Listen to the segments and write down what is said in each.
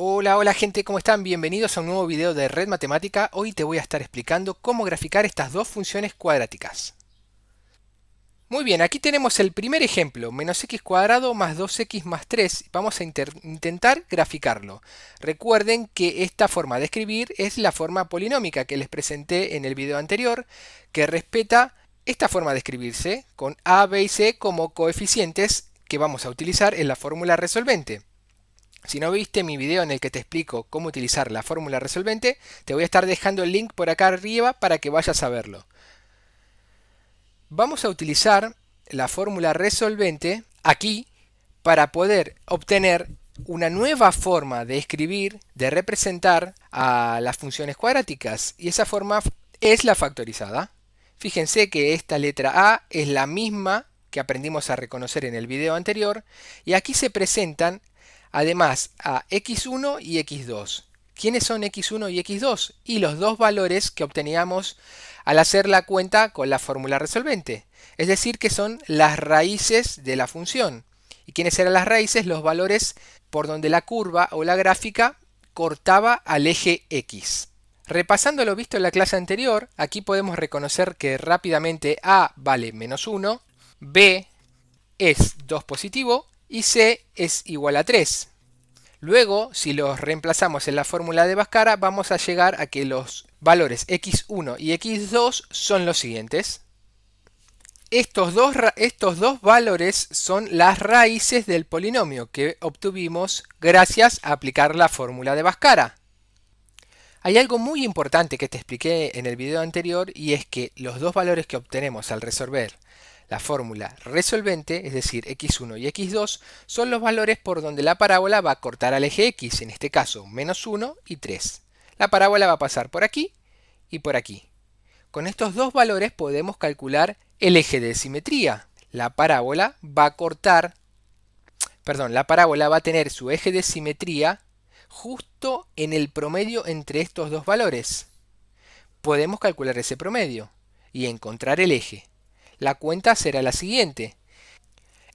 Hola, hola gente, ¿cómo están? Bienvenidos a un nuevo video de Red Matemática. Hoy te voy a estar explicando cómo graficar estas dos funciones cuadráticas. Muy bien, aquí tenemos el primer ejemplo, menos x cuadrado más 2x más 3. Vamos a intentar graficarlo. Recuerden que esta forma de escribir es la forma polinómica que les presenté en el video anterior, que respeta esta forma de escribirse con a, b y c como coeficientes que vamos a utilizar en la fórmula resolvente. Si no viste mi video en el que te explico cómo utilizar la fórmula resolvente, te voy a estar dejando el link por acá arriba para que vayas a verlo. Vamos a utilizar la fórmula resolvente aquí para poder obtener una nueva forma de escribir, de representar a las funciones cuadráticas. Y esa forma es la factorizada. Fíjense que esta letra A es la misma que aprendimos a reconocer en el video anterior. Y aquí se presentan además a x1 y x2. ¿Quiénes son x1 y x2? Y los dos valores que obteníamos al hacer la cuenta con la fórmula resolvente. Es decir, que son las raíces de la función. ¿Y quiénes eran las raíces? Los valores por donde la curva o la gráfica cortaba al eje x. Repasando lo visto en la clase anterior, aquí podemos reconocer que rápidamente a vale menos 1, b es 2 positivo y c es igual a 3. Luego, si los reemplazamos en la fórmula de Bhaskara, vamos a llegar a que los valores x1 y x2 son los siguientes. Estos dos valores son las raíces del polinomio que obtuvimos gracias a aplicar la fórmula de Bhaskara. Hay algo muy importante que te expliqué en el video anterior y es que los dos valores que obtenemos al resolver la fórmula resolvente, es decir, x1 y x2, son los valores por donde la parábola va a cortar al eje x, en este caso menos 1 y 3. La parábola va a pasar por aquí y por aquí. Con estos dos valores podemos calcular el eje de simetría. La parábola va a tener su eje de simetría justo en el promedio entre estos dos valores. Podemos calcular ese promedio y encontrar el eje. La cuenta será la siguiente.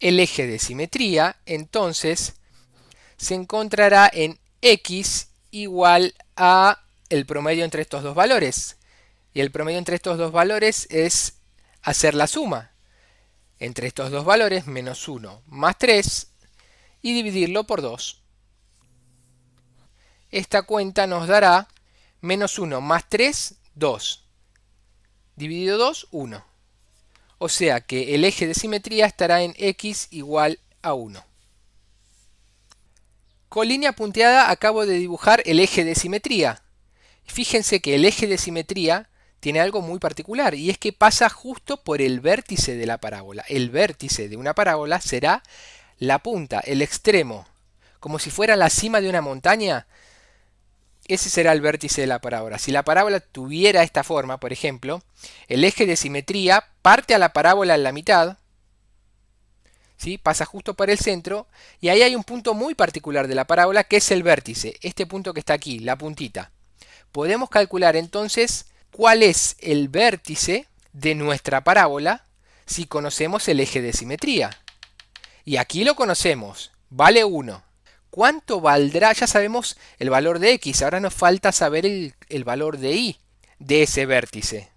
El eje de simetría, entonces, se encontrará en x igual a el promedio entre estos dos valores. Y el promedio entre estos dos valores es hacer la suma entre estos dos valores, menos 1 más 3, y dividirlo por 2. Esta cuenta nos dará menos 1 más 3, 2. Dividido 2, 1. O sea que el eje de simetría estará en x igual a 1. Con línea punteada acabo de dibujar el eje de simetría. Fíjense que el eje de simetría tiene algo muy particular y es que pasa justo por el vértice de la parábola. El vértice de una parábola será la punta, el extremo, como si fuera la cima de una montaña. Ese será el vértice de la parábola. Si la parábola tuviera esta forma, por ejemplo, el eje de simetría parte a la parábola en la mitad, ¿sí? Pasa justo por el centro, y ahí hay un punto muy particular de la parábola que es el vértice, este punto que está aquí, la puntita. Podemos calcular entonces cuál es el vértice de nuestra parábola si conocemos el eje de simetría. Y aquí lo conocemos, vale 1. ¿Cuánto valdrá? Ya sabemos el valor de x, ahora nos falta saber el valor de y de ese vértice.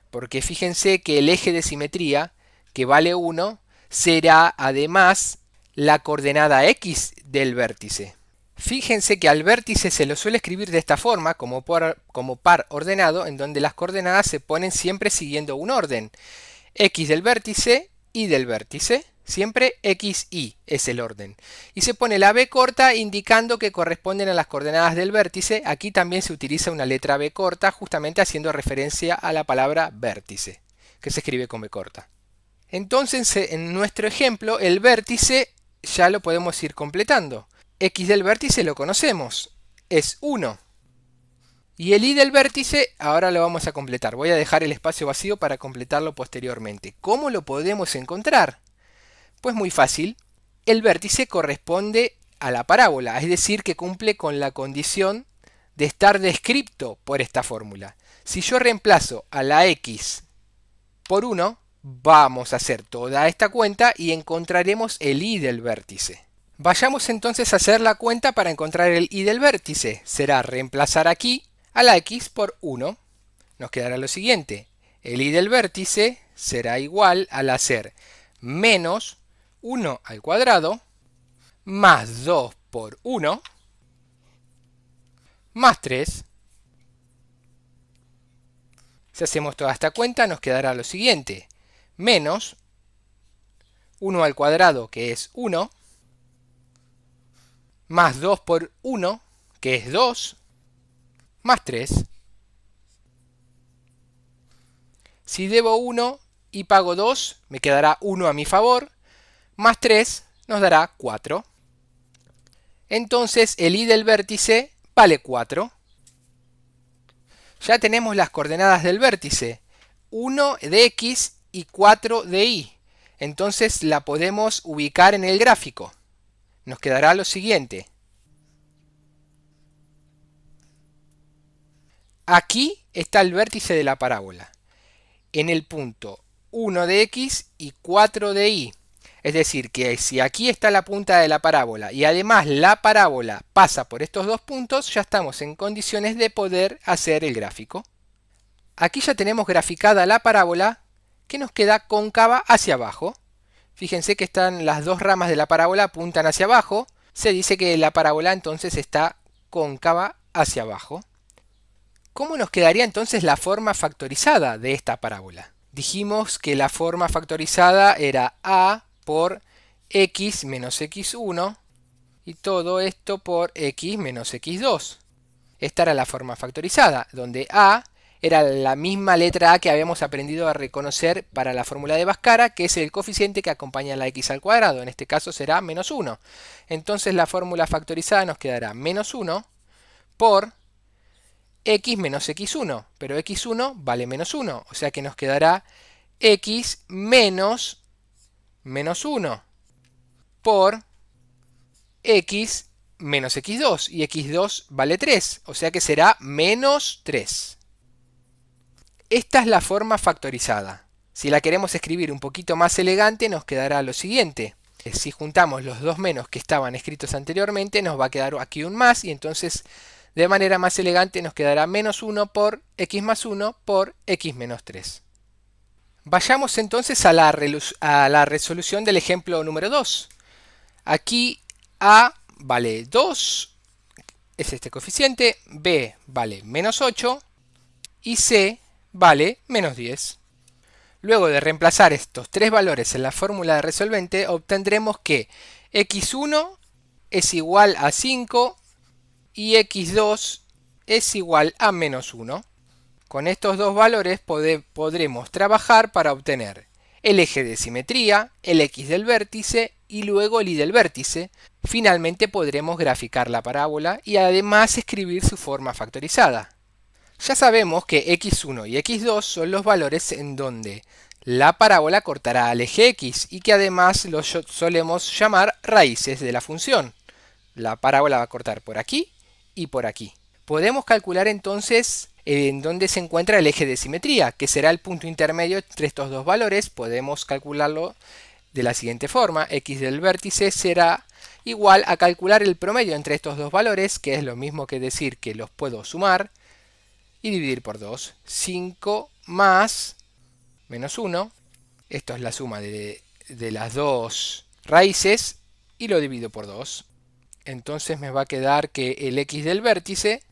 Porque fíjense que el eje de simetría, que vale 1, será además la coordenada x del vértice. Fíjense que al vértice se lo suele escribir de esta forma, como par ordenado, en donde las coordenadas se ponen siempre siguiendo un orden. X del vértice, y del vértice. Siempre x, y es el orden. Y se pone la b corta indicando que corresponden a las coordenadas del vértice. Aquí también se utiliza una letra b corta, justamente haciendo referencia a la palabra vértice, que se escribe con b corta. Entonces, en nuestro ejemplo, el vértice ya lo podemos ir completando. X del vértice lo conocemos, es 1. Y el y del vértice ahora lo vamos a completar. Voy a dejar el espacio vacío para completarlo posteriormente. ¿Cómo lo podemos encontrar? Pues muy fácil. El vértice corresponde a la parábola, es decir, que cumple con la condición de estar descripto por esta fórmula. Si yo reemplazo a la x por 1, vamos a hacer toda esta cuenta y encontraremos el y del vértice. Vayamos entonces a hacer la cuenta para encontrar el y del vértice. Será reemplazar aquí a la x por 1. Nos quedará lo siguiente. El y del vértice será igual al hacer menos 1 al cuadrado más 2 por 1 más 3. Si hacemos toda esta cuenta nos quedará lo siguiente. Menos 1 al cuadrado, que es 1, más 2 por 1, que es 2, más 3. Si debo 1 y pago 2, me quedará 1 a mi favor, más 3 nos dará 4. Entonces el y del vértice vale 4. Ya tenemos las coordenadas del vértice, 1 de x y 4 de y. Entonces la podemos ubicar en el gráfico. Nos quedará lo siguiente. Aquí está el vértice de la parábola, en el punto 1 de x y 4 de y. Es decir, que si aquí está la punta de la parábola y además la parábola pasa por estos dos puntos, ya estamos en condiciones de poder hacer el gráfico. Aquí ya tenemos graficada la parábola que nos queda cóncava hacia abajo. Fíjense que están las dos ramas de la parábola apuntan hacia abajo. Se dice que la parábola entonces está cóncava hacia abajo. ¿Cómo nos quedaría entonces la forma factorizada de esta parábola? Dijimos que la forma factorizada era a por x menos x1 y todo esto por x menos x2. Esta era la forma factorizada, donde a era la misma letra a que habíamos aprendido a reconocer para la fórmula de Bhaskara, que es el coeficiente que acompaña a la x al cuadrado. En este caso será menos 1. Entonces la fórmula factorizada nos quedará menos 1 por x menos x1. Pero x1 vale menos 1, o sea que nos quedará x menos 1 por x menos x2. Y x2 vale 3, o sea que será menos 3. Esta es la forma factorizada. Si la queremos escribir un poquito más elegante, nos quedará lo siguiente. Si juntamos los dos menos que estaban escritos anteriormente, nos va a quedar aquí un más, y entonces de manera más elegante nos quedará menos 1 por x más 1 por x menos 3. Vayamos entonces a la resolución del ejemplo número 2. Aquí a vale 2, es este coeficiente, b vale menos 8 y c vale menos 10. Luego de reemplazar estos tres valores en la fórmula de resolvente, obtendremos que x1 es igual a 5 y x2 es igual a menos 1. Con estos dos valores podremos trabajar para obtener el eje de simetría, el x del vértice y luego el y del vértice. Finalmente podremos graficar la parábola y además escribir su forma factorizada. Ya sabemos que x1 y x2 son los valores en donde la parábola cortará al eje x y que además los solemos llamar raíces de la función. La parábola va a cortar por aquí y por aquí. Podemos calcular entonces en dónde se encuentra el eje de simetría, que será el punto intermedio entre estos dos valores. Podemos calcularlo de la siguiente forma. X del vértice será igual a calcular el promedio entre estos dos valores, que es lo mismo que decir que los puedo sumar y dividir por 2. 5 más menos 1. Esto es la suma de las dos raíces y lo divido por 2. Entonces me va a quedar que el x del vértice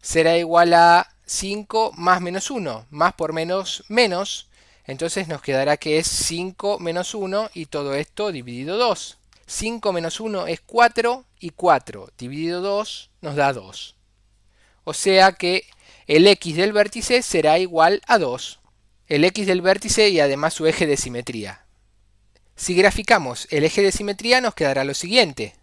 será igual a 5 más menos 1. Más por menos, menos. Entonces nos quedará que es 5 menos 1 y todo esto dividido 2. 5 menos 1 es 4 y 4 dividido 2 nos da 2. O sea que el x del vértice será igual a 2. El x del vértice y además su eje de simetría. Si graficamos el eje de simetría nos quedará lo siguiente.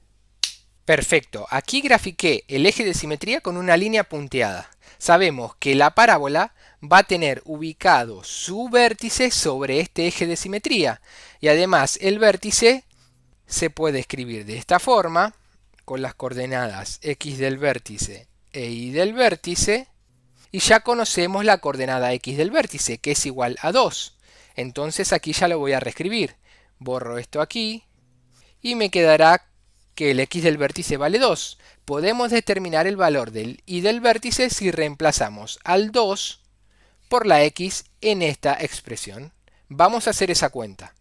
Perfecto, aquí grafiqué el eje de simetría con una línea punteada. Sabemos que la parábola va a tener ubicado su vértice sobre este eje de simetría. Y además el vértice se puede escribir de esta forma, con las coordenadas x del vértice e y del vértice. Y ya conocemos la coordenada x del vértice, que es igual a 2. Entonces aquí ya lo voy a reescribir. Borro esto aquí y me quedará que el x del vértice vale 2. Podemos determinar el valor del y del vértice si reemplazamos al 2 por la x en esta expresión. Vamos a hacer esa cuenta.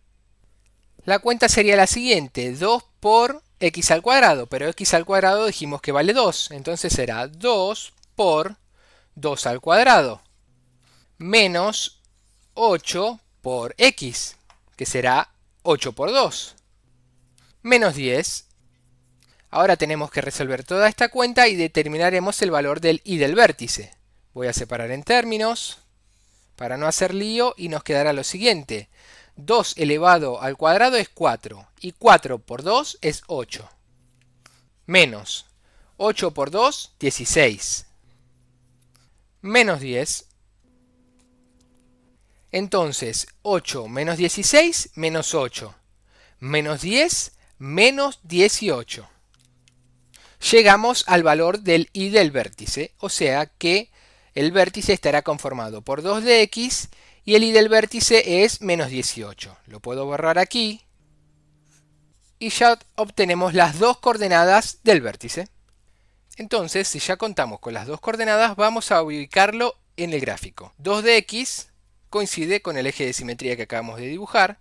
La cuenta sería la siguiente, 2 por x al cuadrado, pero x al cuadrado dijimos que vale 2, entonces será 2 por 2 al cuadrado, menos 8 por x, que será 8 por 2, menos 10. Ahora tenemos que resolver toda esta cuenta y determinaremos el valor del y del vértice. Voy a separar en términos para no hacer lío y nos quedará lo siguiente. 2 elevado al cuadrado es 4 y 4 por 2 es 8. Menos 8 por 2, 16. Menos 10. Entonces 8 menos 16 menos 8. Menos 10 menos 18. Llegamos al valor del y del vértice, o sea que el vértice estará conformado por 2 de x y el y del vértice es menos 18. Lo puedo borrar aquí y ya obtenemos las dos coordenadas del vértice. Entonces, si ya contamos con las dos coordenadas, vamos a ubicarlo en el gráfico. 2 de x coincide con el eje de simetría que acabamos de dibujar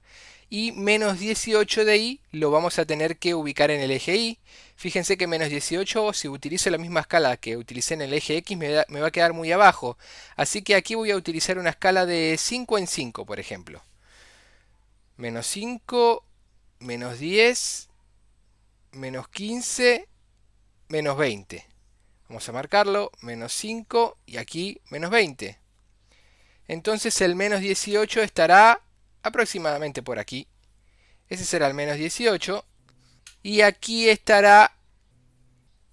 y menos 18 de y lo vamos a tener que ubicar en el eje y. Fíjense que menos 18, si utilizo la misma escala que utilicé en el eje x, me va a quedar muy abajo. Así que aquí voy a utilizar una escala de 5 en 5, por ejemplo. Menos 5, menos 10, menos 15, menos 20. Vamos a marcarlo, menos 5 y aquí menos 20. Entonces el menos 18 estará aproximadamente por aquí. Ese será el menos 18. Y aquí estará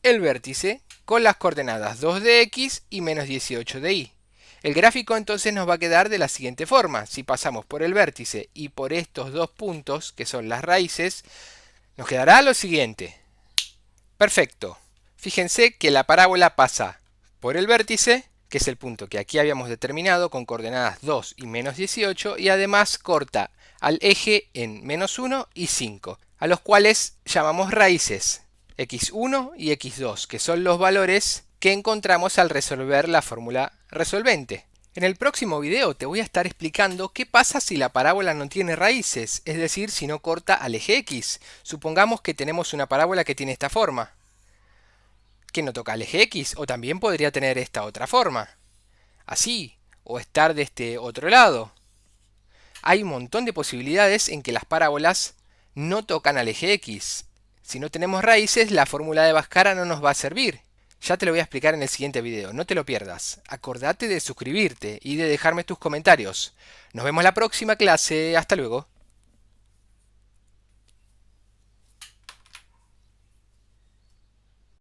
el vértice con las coordenadas 2 de x y menos 18 de y. El gráfico entonces nos va a quedar de la siguiente forma. Si pasamos por el vértice y por estos dos puntos, que son las raíces, nos quedará lo siguiente. Perfecto. Fíjense que la parábola pasa por el vértice, que es el punto que aquí habíamos determinado con coordenadas 2 y menos 18, y además corta al eje en menos 1 y 5, a los cuales llamamos raíces, x1 y x2, que son los valores que encontramos al resolver la fórmula resolvente. En el próximo video te voy a estar explicando qué pasa si la parábola no tiene raíces, es decir, si no corta al eje x. Supongamos que tenemos una parábola que tiene esta forma, que no toca al eje x, o también podría tener esta otra forma, así, o estar de este otro lado. Hay un montón de posibilidades en que las parábolas no tocan al eje x. Si no tenemos raíces, la fórmula de Bhaskara no nos va a servir. Ya te lo voy a explicar en el siguiente video, no te lo pierdas. Acordate de suscribirte y de dejarme tus comentarios. Nos vemos la próxima clase, hasta luego.